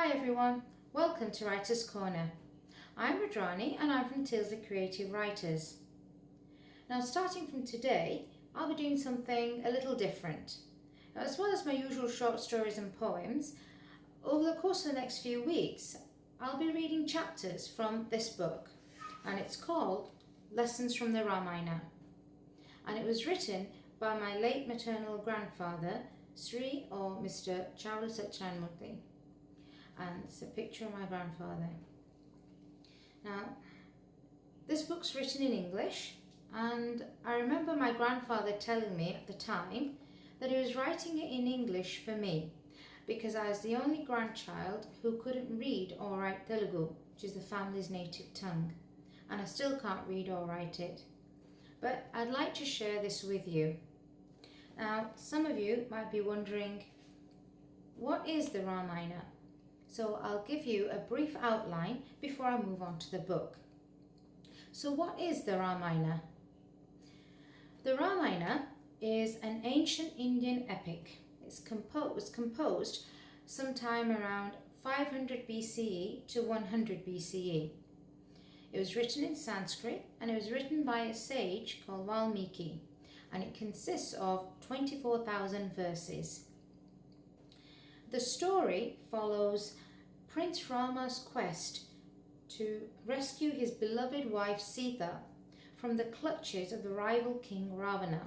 Hi everyone, welcome to Writer's Corner. I'm Radrani and I'm from Tilsley Creative Writers. Now starting from today, I'll be doing something a little different. Now, as well as my usual short stories and poems, over the course of the next few weeks, I'll be reading chapters from this book, and it's called Lessons from the Ramayana. And it was written by my late maternal grandfather, Sri or Mr. Chaudhary. And it's a picture of my grandfather. Now, this book's written in English, and I remember my grandfather telling me at the time that he was writing it in English for me because I was the only grandchild who couldn't read or write Telugu, which is the family's native tongue, and I still can't read or write it. But I'd like to share this with you. Now, some of you might be wondering, what is the Ramayana? So I'll give you a brief outline before I move on to the book. So what is the Ramayana? The Ramayana is an ancient Indian epic. It was composed sometime around 500 BCE to 100 BCE. It was written in Sanskrit and it was written by a sage called Valmiki, and it consists of 24,000 verses. The story follows Prince Rama's quest to rescue his beloved wife Sita from the clutches of the rival king Ravana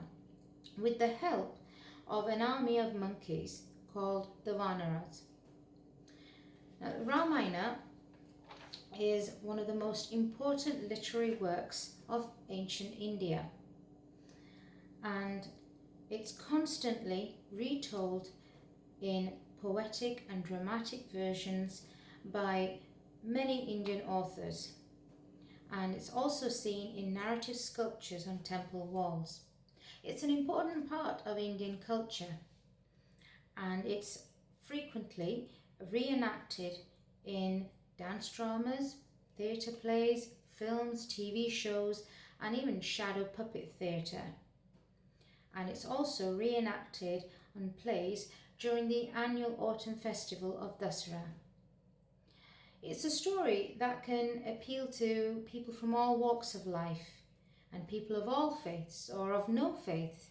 with the help of an army of monkeys called the Vanaras. Now, the Ramayana is one of the most important literary works of ancient India, and it's constantly retold in poetic and dramatic versions by many Indian authors, and it's also seen in narrative sculptures on temple walls. It's an important part of Indian culture, and it's frequently reenacted in dance dramas, theatre plays, films, TV shows, and even shadow puppet theatre. And it's also reenacted on plays during the annual autumn festival of Dasara. It's a story that can appeal to people from all walks of life and people of all faiths or of no faith.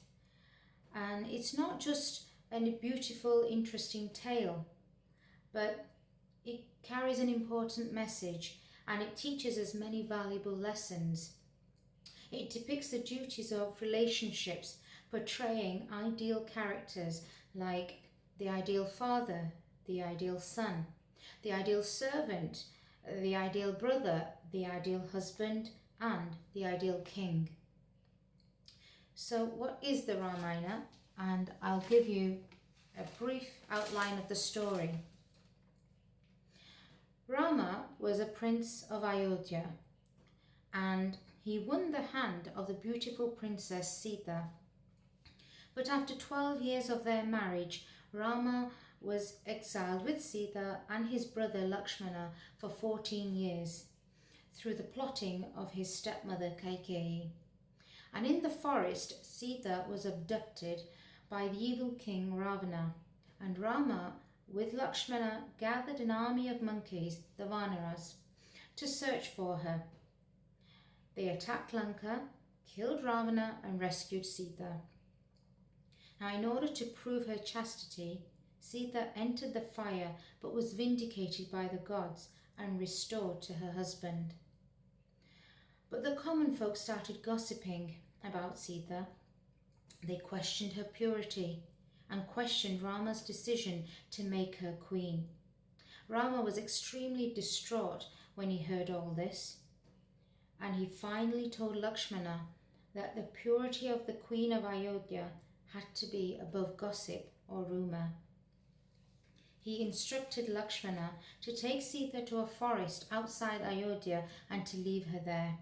And it's not just a beautiful, interesting tale, but it carries an important message and it teaches us many valuable lessons. It depicts the duties of relationships, portraying ideal characters like the ideal father, the ideal son, the ideal servant, the ideal brother, the ideal husband, and the ideal king. So what is the Ramayana? And I'll give you a brief outline of the story. Rama was a prince of Ayodhya, and he won the hand of the beautiful princess Sita. But after 12 years of their marriage, Rama was exiled with Sita and his brother Lakshmana for 14 years through the plotting of his stepmother Kaikeyi. And in the forest, Sita was abducted by the evil king Ravana, and Rama with Lakshmana gathered an army of monkeys, the Vanaras, to search for her. They attacked Lanka, killed Ravana and rescued Sita. Now, in order to prove her chastity, Sita entered the fire but was vindicated by the gods and restored to her husband. But the common folk started gossiping about Sita. They questioned her purity and questioned Rama's decision to make her queen. Rama was extremely distraught when he heard all this, and he finally told Lakshmana that the purity of the queen of Ayodhya had to be above gossip or rumour. He instructed Lakshmana to take Sita to a forest outside Ayodhya and to leave her there,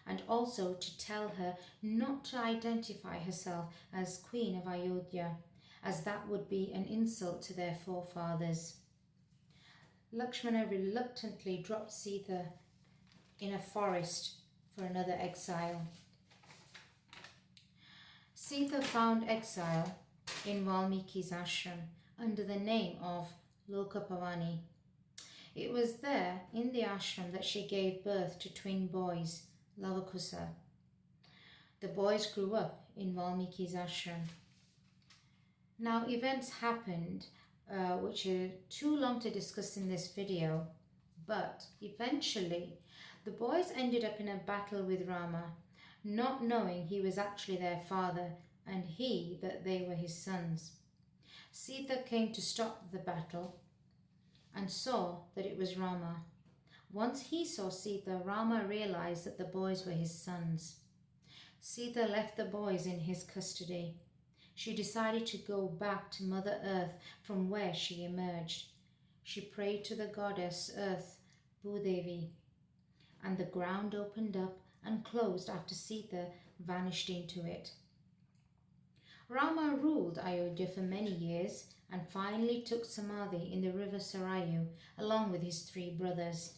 and also to tell her not to identify herself as Queen of Ayodhya, as that would be an insult to their forefathers. Lakshmana reluctantly dropped Sita in a forest for another exile. Sita found exile in Valmiki's ashram under the name of Lokapavani. It was there in the ashram that she gave birth to twin boys, Lavakusa. The boys grew up in Valmiki's ashram. Now, events happened which are too long to discuss in this video, but eventually the boys ended up in a battle with Rama, not knowing he was actually their father and he that they were his sons. Sita came to stop the battle and saw that it was Rama. Once he saw Sita, Rama realized that the boys were his sons. Sita left the boys in his custody. She decided to go back to Mother Earth from where she emerged. She prayed to the goddess Earth, Bhudevi, and the ground opened up and closed after Sita vanished into it. Rama ruled Ayodhya for many years and finally took Samadhi in the river Sarayu along with his 3 brothers.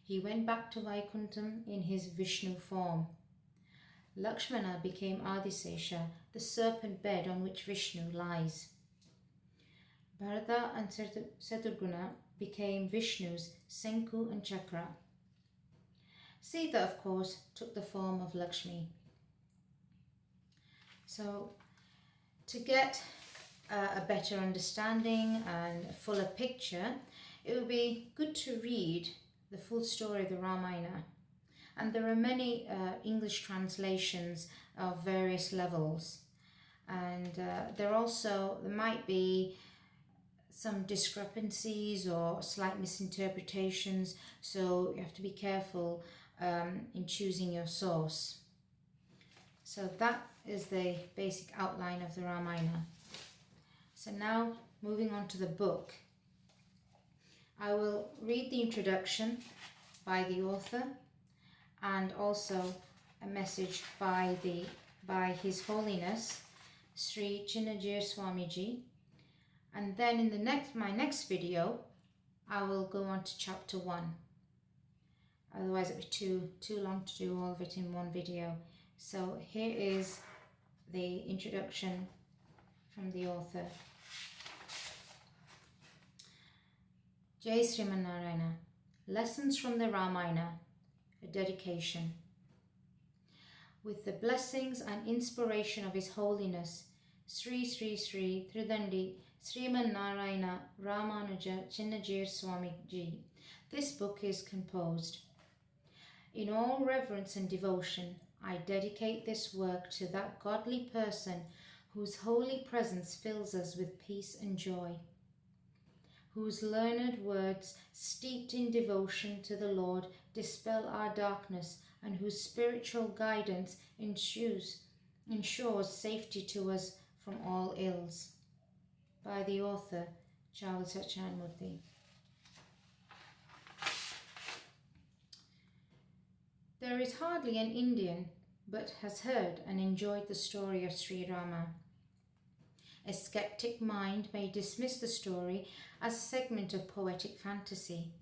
He went back to Vaikuntham in his Vishnu form. Lakshmana became Adisesha, the serpent bed on which Vishnu lies. Bharata and Saturguna became Vishnu's Senku and Chakra. Sita, of course, took the form of Lakshmi. So, to get a better understanding and a fuller picture, it would be good to read the full story of the Ramayana. And there are many English translations of various levels. And there might be some discrepancies or slight misinterpretations, so you have to be careful in choosing your source. So that is the basic outline of the Ramayana. So now moving on to the book. I will read the introduction by the author and also a message by His Holiness Sri Chinnajir Swamiji, and then in my next video I will go on to chapter 1. Otherwise it would be too long to do all of it in one video. So here is the introduction from the author. Jai Sriman Narayana. Lessons from the Ramayana. A dedication. With the blessings and inspiration of His Holiness Sri Sri Sri Tridandi Sriman Narayana Ramanuja Chinnajir Swamiji, this book is composed. In all reverence and devotion, I dedicate this work to that godly person whose holy presence fills us with peace and joy, whose learned words, steeped in devotion to the Lord, dispel our darkness, and whose spiritual guidance ensures safety to us from all ills. By the author, Charles Satyanamurthy. There is hardly an Indian but has heard and enjoyed the story of Sri Rama. A skeptic mind may dismiss the story as a segment of poetic fantasy.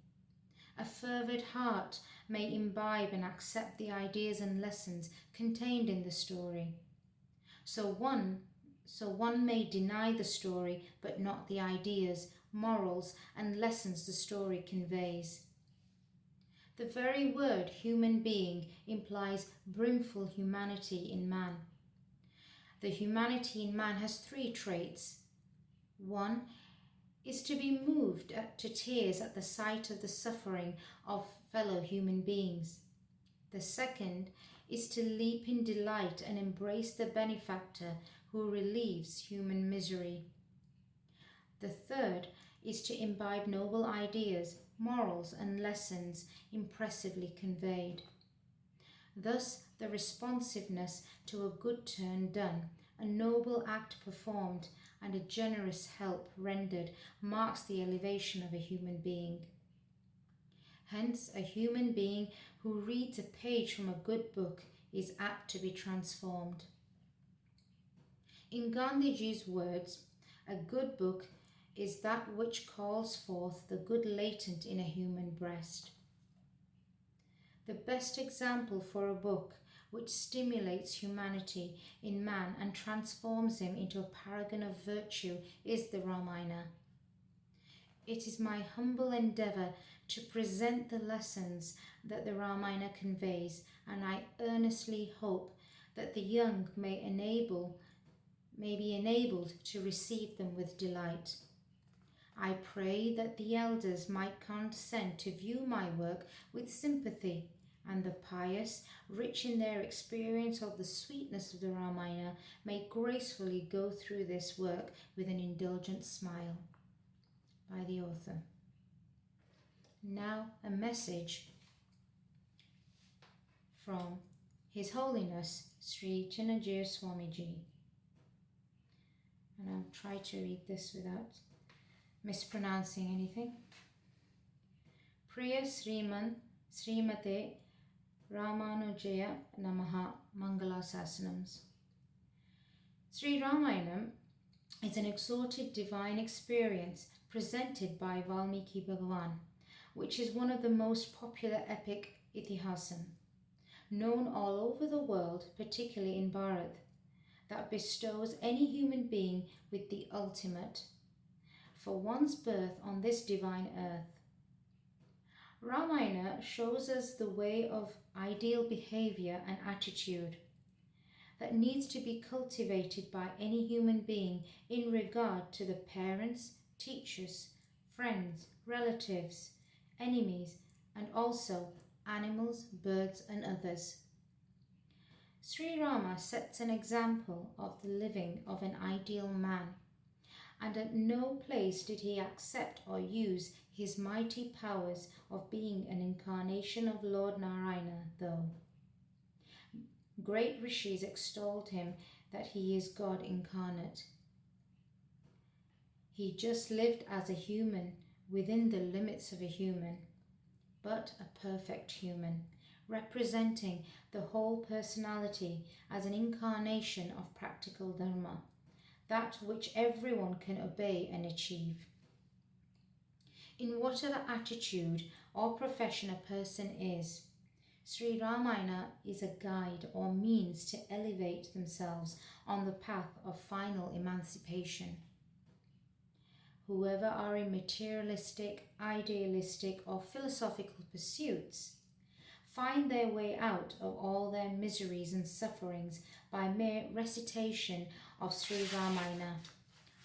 A fervid heart may imbibe and accept the ideas and lessons contained in the story. So one may deny the story but not the ideas, morals and lessons the story conveys. The very word human being implies brimful humanity in man. The humanity in man has 3 traits. 1 is to be moved to tears at the sight of the suffering of fellow human beings. The 2nd is to leap in delight and embrace the benefactor who relieves human misery. The 3rd is to imbibe noble ideas, morals and lessons impressively conveyed. Thus, the responsiveness to a good turn done, a noble act performed, and a generous help rendered marks the elevation of a human being. Hence, a human being who reads a page from a good book is apt to be transformed. In Gandhiji's words, a good book is that which calls forth the good latent in a human breast. The best example for a book which stimulates humanity in man and transforms him into a paragon of virtue is the Ramayana. it is my humble endeavour to present the lessons that the Ramayana conveys, and I earnestly hope that the young may be enabled to receive them with delight. I pray that the elders might condescend to view my work with sympathy, and the pious, rich in their experience of the sweetness of the Ramayana, may gracefully go through this work with an indulgent smile. By the author. Now a message from His Holiness Sri Chinajir Swamiji. And I'll try to read this without mispronouncing anything. Priya Srimate Ramanujaya Namaha Mangala Sasanams. Sri Ramayana is an exalted divine experience presented by Valmiki Bhagavan, which is one of the most popular epic Itihasam, known all over the world, particularly in Bharat, that bestows any human being with the ultimate for one's birth on this divine earth. Ramayana shows us the way of ideal behavior and attitude that needs to be cultivated by any human being in regard to the parents, teachers, friends, relatives, enemies, and also animals, birds, and others. Sri Rama sets an example of the living of an ideal man, and at no place did he accept or use his mighty powers of being an incarnation of Lord Narayana, though. Great rishis extolled him that he is God incarnate. He just lived as a human within the limits of a human, but a perfect human, representing the whole personality as an incarnation of practical dharma, that which everyone can obey and achieve. In whatever attitude or profession a person is, Sri Ramayana is a guide or means to elevate themselves on the path of final emancipation. Whoever are in materialistic, idealistic, or philosophical pursuits find their way out of all their miseries and sufferings by mere recitation of Sri Ramayana,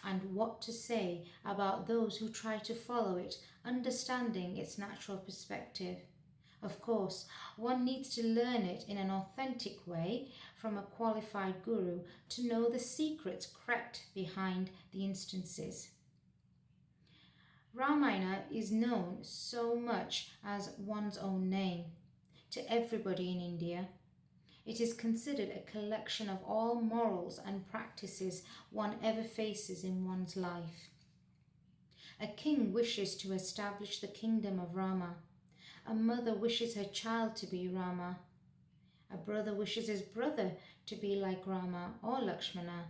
and what to say about those who try to follow it, understanding its natural perspective. Of course, one needs to learn it in an authentic way from a qualified guru to know the secrets crept behind the instances. Ramayana is known so much as one's own name to everybody in India. It is considered a collection of all morals and practices one ever faces in one's life. A king wishes to establish the kingdom of Rama. A mother wishes her child to be Rama. A brother wishes his brother to be like Rama or Lakshmana.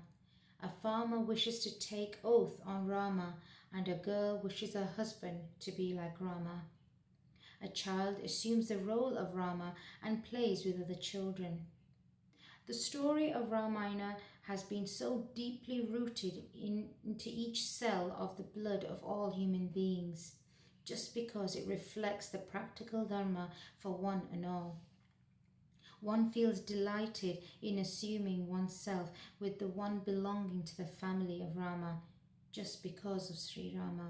A farmer wishes to take oath on Rama, and a girl wishes her husband to be like Rama. A child assumes the role of Rama and plays with other children. The story of Ramayana has been so deeply rooted into each cell of the blood of all human beings, just because it reflects the practical dharma for one and all. One feels delighted in assuming oneself with the one belonging to the family of Rama, just because of Sri Rama.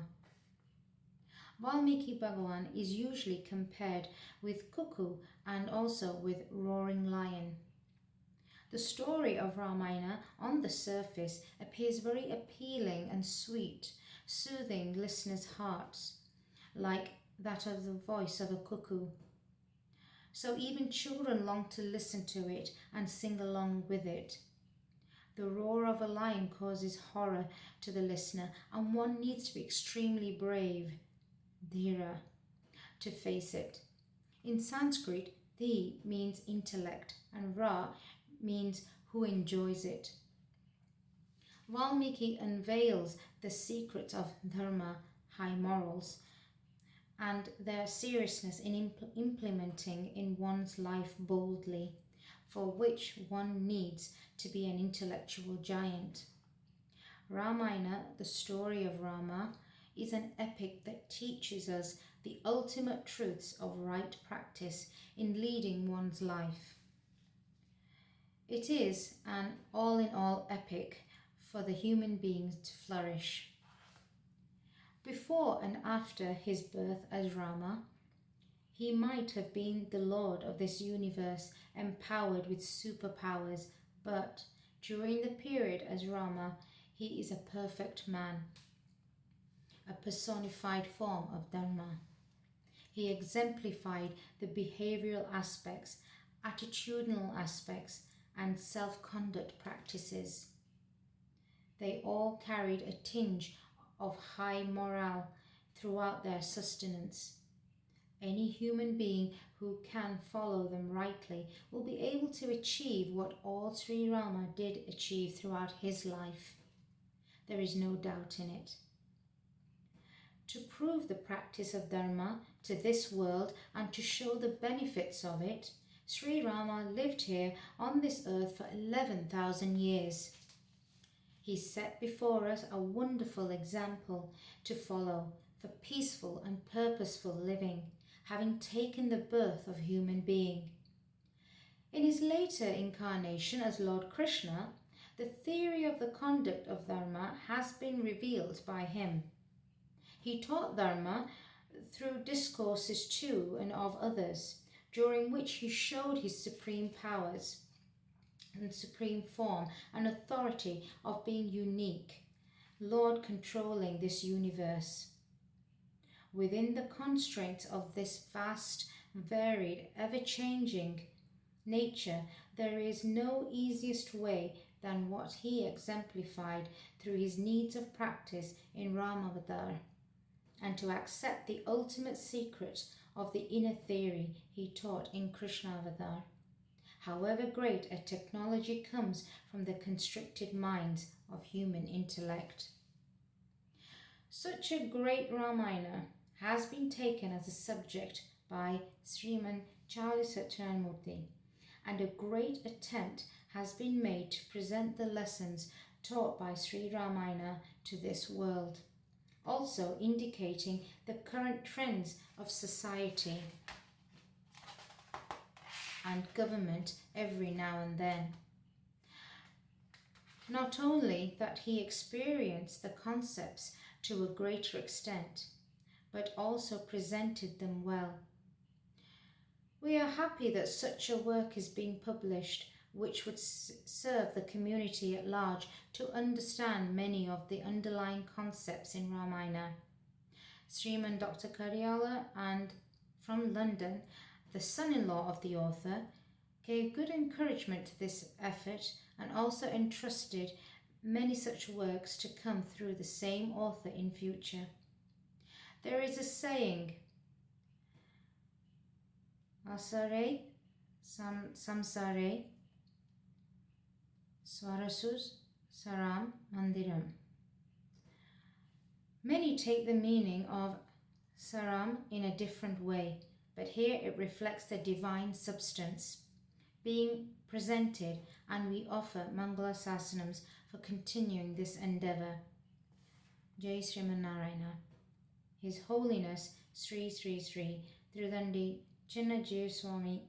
Valmiki Bhagavan is usually compared with cuckoo and also with roaring lion. The story of Ramayana on the surface appears very appealing and sweet, soothing listeners' hearts, like that of the voice of a cuckoo. So even children long to listen to it and sing along with it. The roar of a lion causes horror to the listener, and one needs to be extremely brave, dhira, to face it. In Sanskrit, dhi means intellect and ra means who enjoys it. Valmiki unveils the secrets of dharma, high morals, and their seriousness in implementing in one's life boldly, for which one needs to be an intellectual giant. Ramayana, the story of Rama, is an epic that teaches us the ultimate truths of right practice in leading one's life. It is an all-in-all epic for the human beings to flourish. Before and after his birth as Rama, he might have been the lord of this universe, empowered with superpowers, but during the period as Rama, he is a perfect man, a personified form of Dharma. He exemplified the behavioral aspects, attitudinal aspects, and self-conduct practices. They all carried a tinge of high morale throughout their sustenance. Any human being who can follow them rightly will be able to achieve what all Sri Rama did achieve throughout his life. There is no doubt in it. To prove the practice of Dharma to this world and to show the benefits of it, Sri Rama lived here on this earth for 11,000 years. He set before us a wonderful example to follow for peaceful and purposeful living, having taken the birth of human being. In his later incarnation as Lord Krishna, the theory of the conduct of Dharma has been revealed by him. He taught Dharma through discourses to and of others, during which he showed his supreme powers and supreme form and authority of being unique, Lord controlling this universe. Within the constraints of this vast, varied, ever-changing nature, there is no easiest way than what he exemplified through his needs of practice in Ramavadar, and to accept the ultimate secret of the inner theory he taught in Krishnavadar. However great a technology comes from the constricted minds of human intellect. Such a great Ramayana has been taken as a subject by Sriman Charlie Satyanamurti, and a great attempt has been made to present the lessons taught by Sri Ramayana to this world, also indicating the current trends of society and government every now and then. Not only that he experienced the concepts to a greater extent, but also presented them well. We are happy that such a work is being published, which would serve the community at large to understand many of the underlying concepts in Ramayana. Sriman Dr. Karyala, and from London, the son-in-law of the author, gave good encouragement to this effort and also entrusted many such works to come through the same author in future. There is a saying, Asare samsare swarasus saram mandiram. Many take the meaning of saram in a different way, but here it reflects the divine substance being presented, and we offer Mangala Sasanams for continuing this endeavour. Jai Sriman Narayana. His Holiness Sri Sri Sri Tirudandi Chinna Jir Swami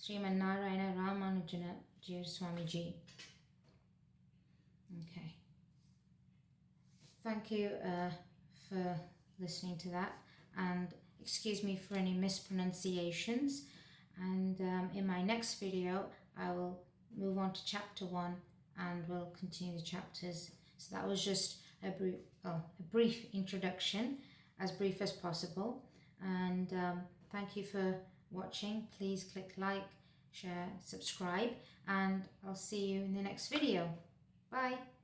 Sriman Narayana Ramanujana Jir Swami Ji. Okay. Thank you for listening to that, and excuse me for any mispronunciations. And in my next video, I will move on to chapter 1 and we'll continue the chapters. So that was just a brief introduction, as brief as possible. And thank you for watching. Please click like, share, subscribe, and I'll see you in the next video. Bye.